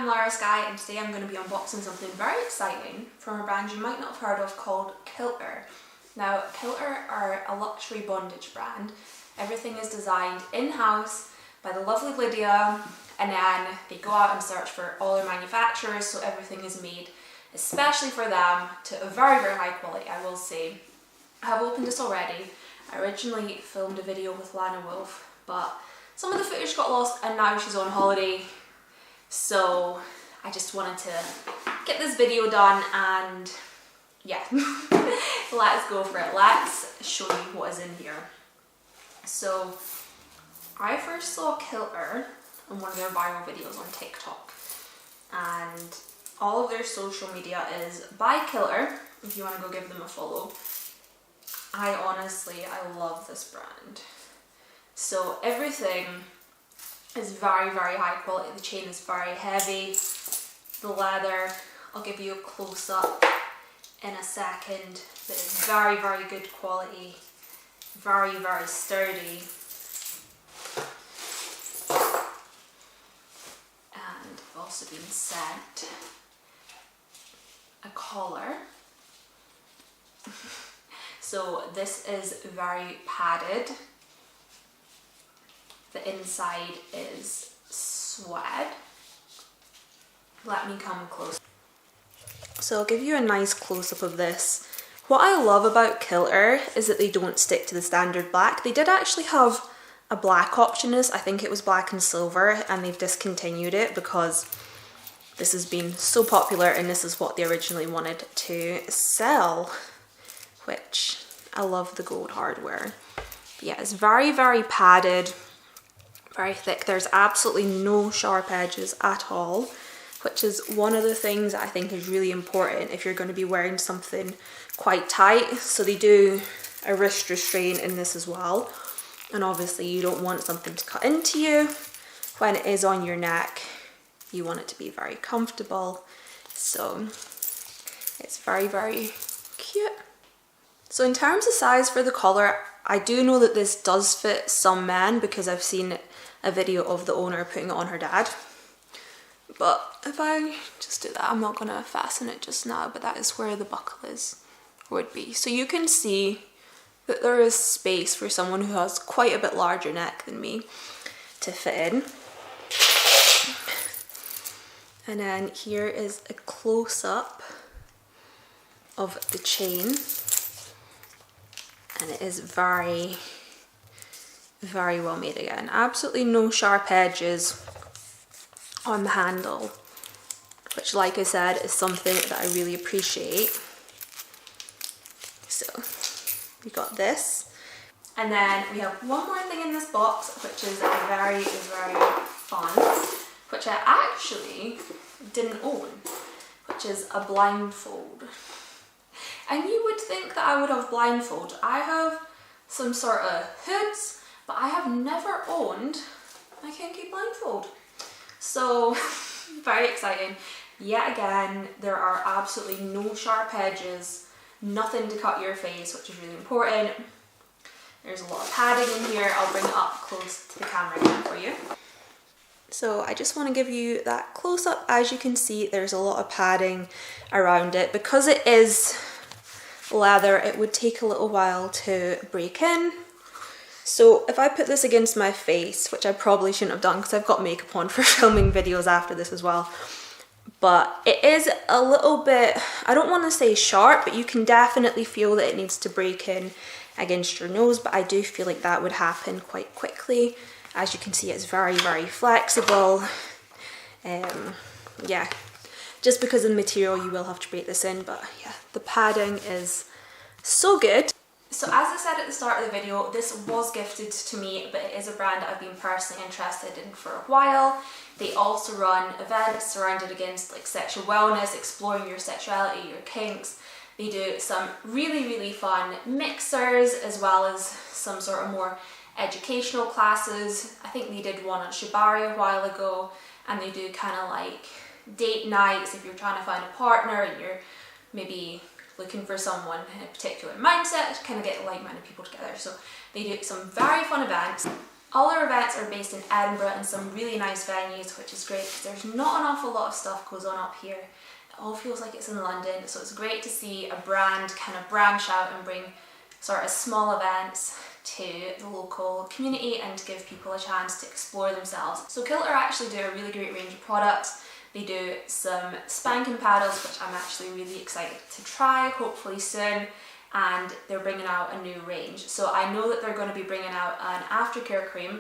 I'm Lara Sky and today I'm going to be unboxing something very exciting from a brand you might not have heard of called Kilter. Now, Kilter are a luxury bondage brand. Everything is designed in-house by the lovely Lydia, and then they go out and search for all their manufacturers, so everything is made especially for them to a very, very high quality, I will say. I have opened this already. I originally filmed a video with Lana Wolf, but some of the footage got lost and now she's on holiday. So I just wanted to get this video done and yeah, let's go for it. Let's show you what is in here. So I first saw Kilter on one of their viral videos on TikTok, and all of their social media is by Kilter if you want to go give them a follow. I love this brand. So everything is very, very high quality. The chain is very heavy. The leather, I'll give you a close up in a second, but it's very, very good quality. Very, very sturdy. And I've also been sent a collar. So this is very padded. The inside is suede. Let me come close. So I'll give you a nice close-up of this. What I love about Kilter is that they don't stick to the standard black. They did actually have a black option in this. I think it was black and silver, and they've discontinued it because this has been so popular and this is what they originally wanted to sell, which I love the gold hardware. But yeah, it's very, very padded. Very thick. There's absolutely no sharp edges at all, which is one of the things that I think is really important if you're going to be wearing something quite tight. So they do a wrist restraint in this as well, and obviously you don't want something to cut into you when it is on your neck. You want it to be very comfortable, so it's very, very cute. So in terms of size for the collar, I do know that this does fit some men because I've seen a video of the owner putting it on her dad. But if I just do that, I'm not gonna fasten it just now, but that is where the buckle would be. So you can see that there is space for someone who has quite a bit larger neck than me to fit in. And then here is a close-up of the chain. And it is very, very well made again. Absolutely no sharp edges on the handle, which, like I said, is something that I really appreciate. So we got this. And then we have one more thing in this box, which is very, very fun, which I actually didn't own, which is a blindfold. And you would think that I would have blindfold. I have some sort of hoods, but I have never owned my kinky blindfold. So, very exciting. Yet again, there are absolutely no sharp edges, nothing to cut your face, which is really important. There's a lot of padding in here. I'll bring it up close to the camera again for you. So I just want to give you that close up. As you can see, there's a lot of padding around it. Because it is leather, it would take a little while to break in. So if I put this against my face, which I probably shouldn't have done because I've got makeup on for filming videos after this as well, but it is a little bit, I don't want to say sharp, but you can definitely feel that it needs to break in against your nose, but I do feel like that would happen quite quickly. As you can see, it's very, very flexible. Yeah, just because of the material, you will have to break this in, but yeah, the padding is so good. So as I said at the start of the video, this was gifted to me, but it is a brand that I've been personally interested in for a while. They also run events surrounded against like sexual wellness, exploring your sexuality, your kinks. They do some really, really fun mixers, as well as some sort of more educational classes. I think they did one on Shibari a while ago, and they do kind of like date nights if you're trying to find a partner and you're maybe looking for someone in a particular mindset to kind of get like-minded people together. So they do some very fun events. All our events are based in Edinburgh and some really nice venues, which is great because there's not an awful lot of stuff goes on up here. It all feels like it's in London, so it's great to see a brand kind of branch out and bring sort of small events to the local community and to give people a chance to explore themselves. So Kilter actually do a really great range of products. They do some spanking paddles, which I'm actually really excited to try, hopefully soon, and they're bringing out a new range. So I know that they're going to be bringing out an aftercare cream.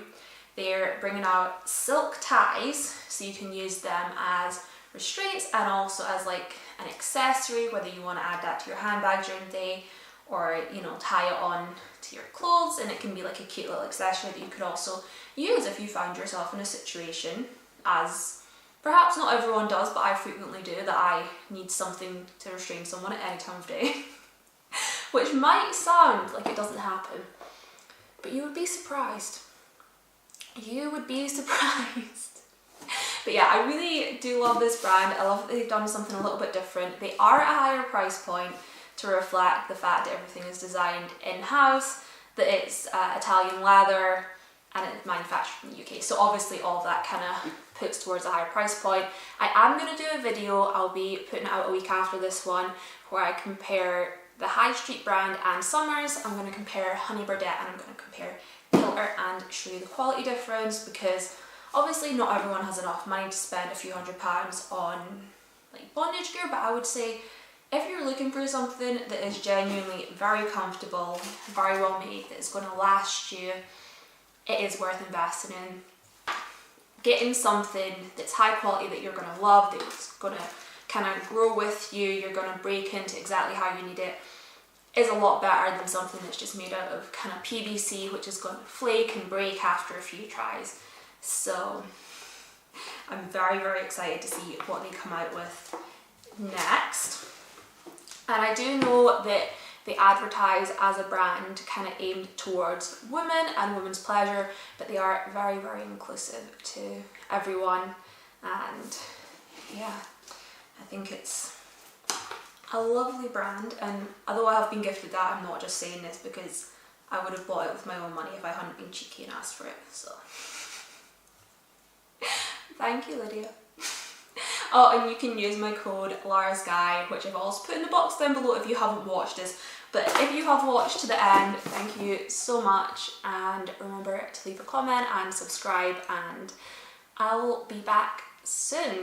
They're bringing out silk ties, so you can use them as restraints and also as like an accessory, whether you want to add that to your handbag during the day or, you know, tie it on to your clothes, and it can be like a cute little accessory that you could also use if you found yourself in a situation, as perhaps not everyone does, but I frequently do, that I need something to restrain someone at any time of day. Which might sound like it doesn't happen, but you would be surprised. You would be surprised. But yeah, I really do love this brand. I love that they've done something a little bit different. They are at a higher price point to reflect the fact that everything is designed in-house, that it's Italian leather, and it's manufactured in the UK. So obviously all of that kind of puts towards a higher price point. I am going to do a video, I'll be putting it out a week after this one, where I compare the High Street brand and Summers. I'm going to compare Honey Birdette and I'm going to compare Kilter and show you the quality difference, because obviously not everyone has enough money to spend a few £100s on like bondage gear, but I would say if you're looking for something that is genuinely very comfortable, very well made, that is going to last you, it is worth investing in. Getting something that's high quality that you're going to love, that's going to kind of grow with you, you're going to break into exactly how you need it, is a lot better than something that's just made out of kind of PVC, which is going to flake and break after a few tries. So I'm very, very excited to see what they come out with next. And I do know that they advertise as a brand kind of aimed towards women and women's pleasure, but they are very, very inclusive to everyone. And yeah, I think it's a lovely brand, and although I have been gifted that, I'm not just saying this because I would have bought it with my own money if I hadn't been cheeky and asked for it, so thank you, Lydia. Oh, and you can use my code Lara's Guide, which I've also put in the box down below if you haven't watched this, but if you have watched to the end, thank you so much, and remember to leave a comment and subscribe, and I'll be back soon.